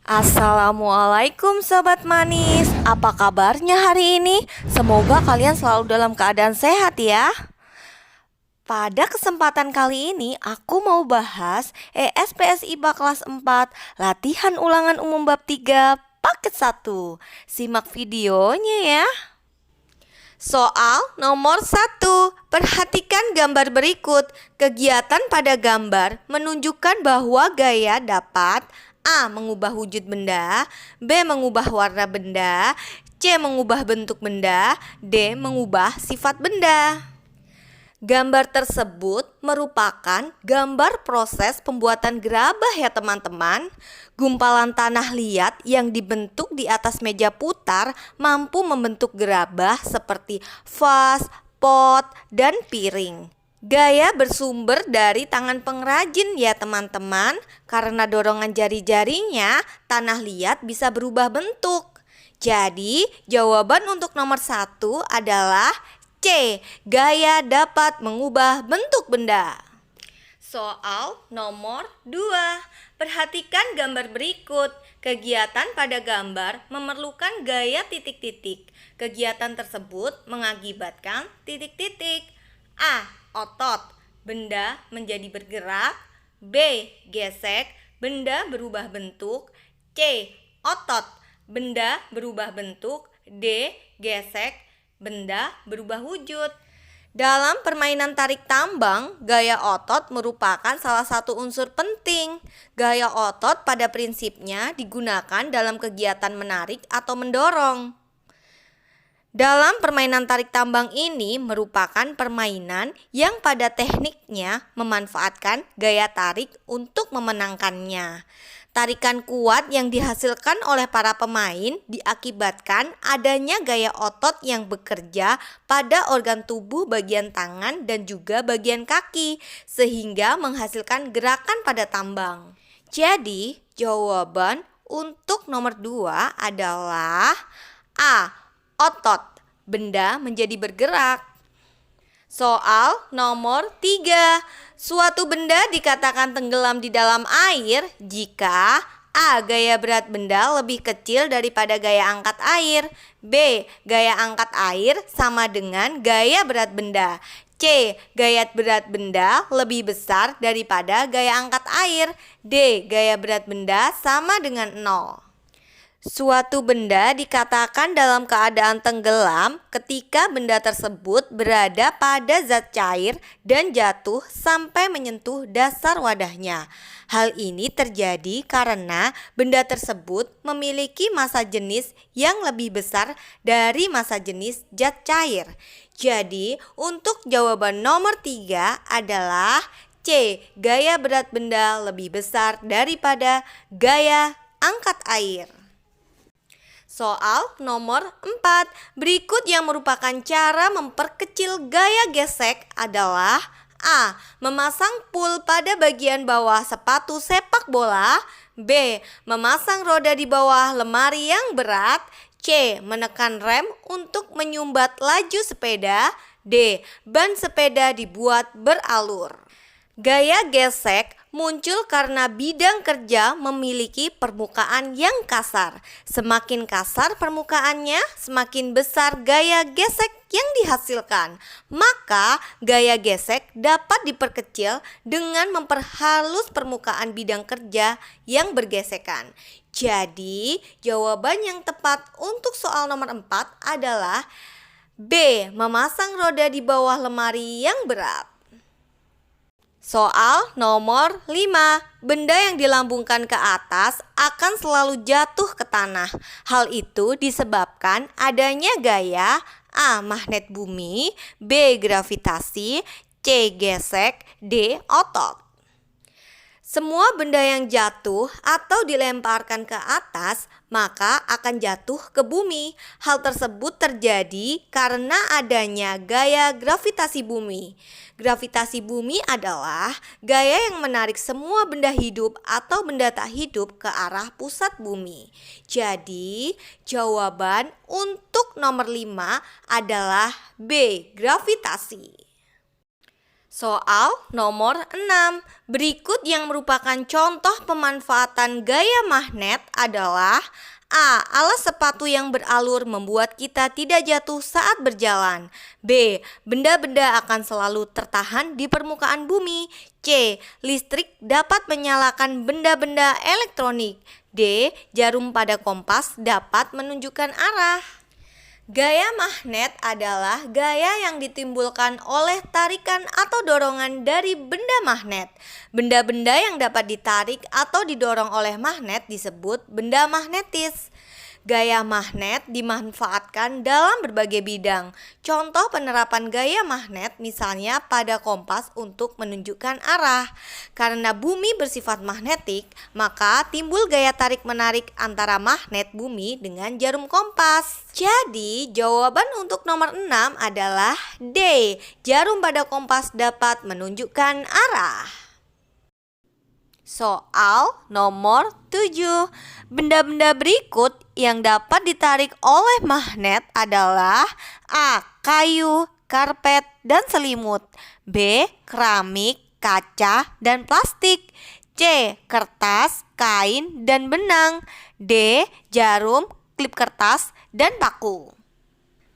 Assalamualaikum Sobat Manis, apa kabarnya hari ini? Semoga kalian selalu dalam keadaan sehat ya. Pada kesempatan kali ini aku mau bahas ESPSI IPA kelas 4 Latihan Ulangan Umum Bab 3 Paket 1. Simak videonya ya. Soal nomor 1. Perhatikan gambar berikut. Kegiatan pada gambar menunjukkan bahwa gaya dapat A. Mengubah wujud benda, B. Mengubah warna benda, C. Mengubah bentuk benda, D. Mengubah sifat benda. Gambar tersebut merupakan gambar proses pembuatan gerabah ya teman-teman. Gumpalan tanah liat yang dibentuk di atas meja putar mampu membentuk gerabah seperti vas, pot, dan piring. Gaya bersumber dari tangan pengrajin ya teman-teman. Karena dorongan jari-jarinya, tanah liat bisa berubah bentuk. Jadi jawaban untuk nomor 1 adalah C. Gaya dapat mengubah bentuk benda. Soal nomor 2. Perhatikan gambar berikut. Kegiatan pada gambar memerlukan gaya titik-titik. Kegiatan tersebut mengakibatkan titik-titik. A. Otot, benda menjadi bergerak. B. Gesek, benda berubah bentuk. C. Otot, benda berubah bentuk. D. Gesek, benda berubah wujud. Dalam permainan tarik tambang, gaya otot merupakan salah satu unsur penting. Gaya otot pada prinsipnya digunakan dalam kegiatan menarik atau mendorong. Dalam permainan tarik tambang ini merupakan permainan yang pada tekniknya memanfaatkan gaya tarik untuk memenangkannya. Tarikan kuat yang dihasilkan oleh para pemain diakibatkan adanya gaya otot yang bekerja pada organ tubuh bagian tangan dan juga bagian kaki, sehingga menghasilkan gerakan pada tambang. Jadi, jawaban untuk nomor 2 adalah A. Otot, benda menjadi bergerak. Soal nomor 3. Suatu benda dikatakan tenggelam di dalam air jika A. Gaya berat benda lebih kecil daripada gaya angkat air. B. Gaya angkat air sama dengan gaya berat benda. C. Gaya berat benda lebih besar daripada gaya angkat air. D. Gaya berat benda sama dengan 0. Suatu benda dikatakan dalam keadaan tenggelam ketika benda tersebut berada pada zat cair dan jatuh sampai menyentuh dasar wadahnya. Hal ini terjadi karena benda tersebut memiliki massa jenis yang lebih besar dari massa jenis zat cair. Jadi, untuk jawaban nomor 3 adalah C. Gaya berat benda lebih besar daripada gaya angkat air. Soal nomor 4. Berikut yang merupakan cara memperkecil gaya gesek adalah A. Memasang pul pada bagian bawah sepatu sepak bola. B. Memasang roda di bawah lemari yang berat. C. Menekan rem untuk menyumbat laju sepeda. D. Ban sepeda dibuat beralur. Gaya gesek muncul karena bidang kerja memiliki permukaan yang kasar. Semakin kasar permukaannya, semakin besar gaya gesek yang dihasilkan. Maka gaya gesek dapat diperkecil dengan memperhalus permukaan bidang kerja yang bergesekan. Jadi, jawaban yang tepat untuk soal nomor 4 adalah B. Memasang roda di bawah lemari yang berat. Soal nomor 5. Benda yang dilambungkan ke atas akan selalu jatuh ke tanah. Hal itu disebabkan adanya gaya A. Magnet bumi, B. Gravitasi, C. Gesek, D. Otot. Semua benda yang jatuh atau dilemparkan ke atas maka akan jatuh ke bumi. Hal tersebut terjadi karena adanya gaya gravitasi bumi. Gravitasi bumi adalah gaya yang menarik semua benda hidup atau benda tak hidup ke arah pusat bumi. Jadi, jawaban untuk nomor 5 adalah B. Gravitasi. Soal nomor 6. Berikut yang merupakan contoh pemanfaatan gaya magnet adalah A. Alas sepatu yang beralur membuat kita tidak jatuh saat berjalan. B. Benda-benda akan selalu tertahan di permukaan bumi. C. Listrik dapat menyalakan benda-benda elektronik. D. Jarum pada kompas dapat menunjukkan arah. Gaya magnet adalah gaya yang ditimbulkan oleh tarikan atau dorongan dari benda magnet. Benda-benda yang dapat ditarik atau didorong oleh magnet disebut benda magnetis. Gaya magnet dimanfaatkan dalam berbagai bidang. Contoh penerapan gaya magnet misalnya pada kompas untuk menunjukkan arah. Karena bumi bersifat magnetik, maka timbul gaya tarik-menarik antara magnet bumi dengan jarum kompas. Jadi, jawaban untuk nomor 6 adalah D. Jarum pada kompas dapat menunjukkan arah. Soal nomor 7. Benda-benda berikut yang dapat ditarik oleh magnet adalah A. Kayu, karpet, dan selimut. B. Keramik, kaca, dan plastik. C. Kertas, kain, dan benang. D. Jarum, klip kertas, dan paku.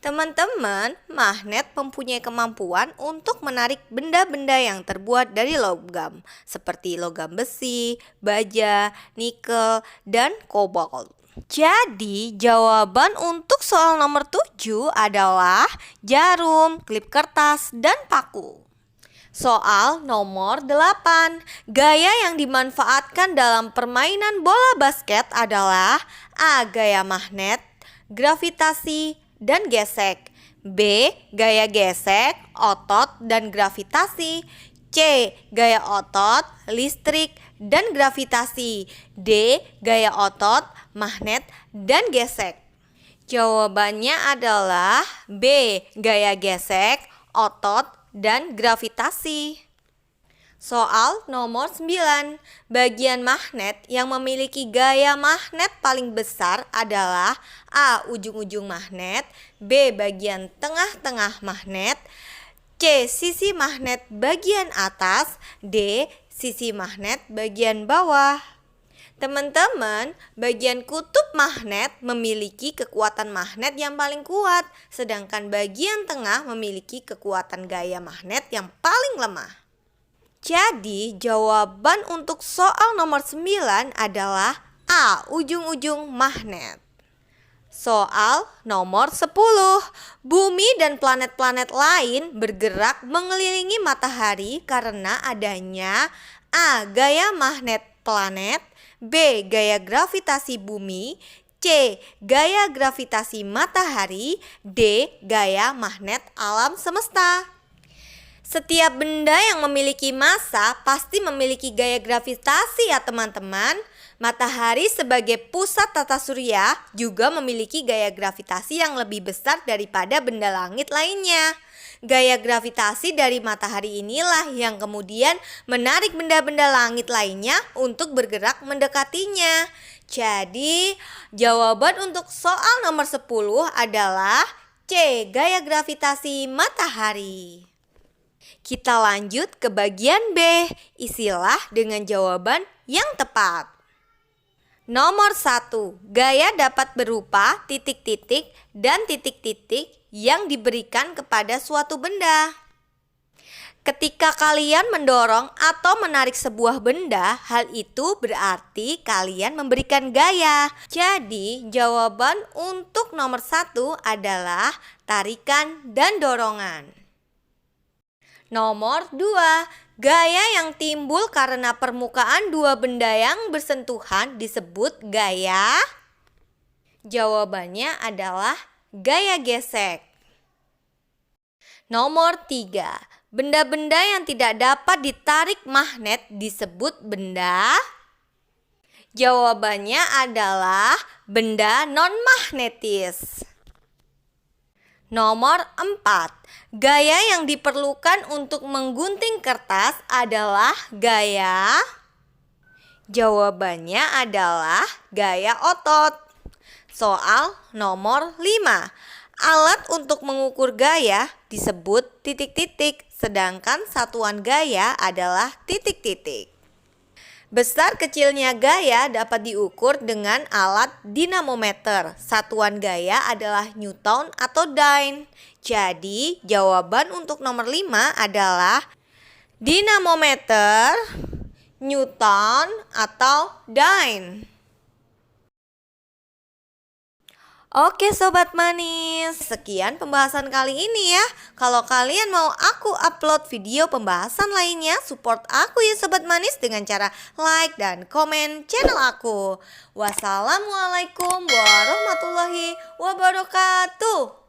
Teman-teman, magnet mempunyai kemampuan untuk menarik benda-benda yang terbuat dari logam, seperti logam besi, baja, nikel, dan kobalt. Jadi, jawaban untuk soal nomor 7 adalah jarum, klip kertas, dan paku. Soal nomor 8. Gaya yang dimanfaatkan dalam permainan bola basket adalah A. Gaya magnet, gravitasi, dan gesek. B. Gaya gesek, otot, dan gravitasi. C. Gaya otot, listrik, dan gravitasi. D. Gaya otot, magnet, dan gesek. Jawabannya adalah B. Gaya gesek, otot, dan gravitasi. Soal nomor 9. Bagian magnet yang memiliki gaya magnet paling besar adalah A. Ujung-ujung magnet, B. Bagian tengah-tengah magnet, C. Sisi magnet bagian atas, D. Sisi magnet bagian bawah. Teman-teman, bagian kutub magnet memiliki kekuatan magnet yang paling kuat, sedangkan bagian tengah memiliki kekuatan gaya magnet yang paling lemah. Jadi, jawaban untuk soal nomor 9 adalah A. Ujung-ujung magnet. Soal nomor 10. Bumi dan planet-planet lain bergerak mengelilingi matahari karena adanya A. Gaya magnet planet, B. Gaya gravitasi bumi, C. Gaya gravitasi matahari, D. Gaya magnet alam semesta. Setiap benda yang memiliki massa pasti memiliki gaya gravitasi ya teman-teman. Matahari sebagai pusat tata surya juga memiliki gaya gravitasi yang lebih besar daripada benda langit lainnya. Gaya gravitasi dari matahari inilah yang kemudian menarik benda-benda langit lainnya untuk bergerak mendekatinya. Jadi, jawaban untuk soal nomor 10 adalah C. Gaya gravitasi matahari. Kita lanjut ke bagian B. Isilah dengan jawaban yang tepat. Nomor 1. Gaya dapat berupa titik-titik dan titik-titik yang diberikan kepada suatu benda. Ketika kalian mendorong atau menarik sebuah benda, hal itu berarti kalian memberikan gaya. Jadi, jawaban untuk nomor 1 adalah tarikan dan dorongan. Nomor 2. Gaya yang timbul karena permukaan dua benda yang bersentuhan disebut gaya. Jawabannya adalah gaya gesek. Nomor 3. Benda-benda yang tidak dapat ditarik magnet disebut benda. Jawabannya adalah benda non-magnetis. Nomor 4. Gaya yang diperlukan untuk menggunting kertas adalah gaya. Jawabannya adalah gaya otot. Soal nomor 5. Alat untuk mengukur gaya disebut titik-titik sedangkan satuan gaya adalah titik-titik. Besar kecilnya gaya dapat diukur dengan alat dinamometer. Satuan gaya adalah Newton atau Dyne. Jadi, jawaban untuk nomor 5 adalah dinamometer, Newton, atau Dyne. Oke Sobat Manis, sekian pembahasan kali ini ya. Kalau kalian mau aku upload video pembahasan lainnya, support aku ya Sobat Manis dengan cara like dan komen channel aku. Wassalamualaikum warahmatullahi wabarakatuh.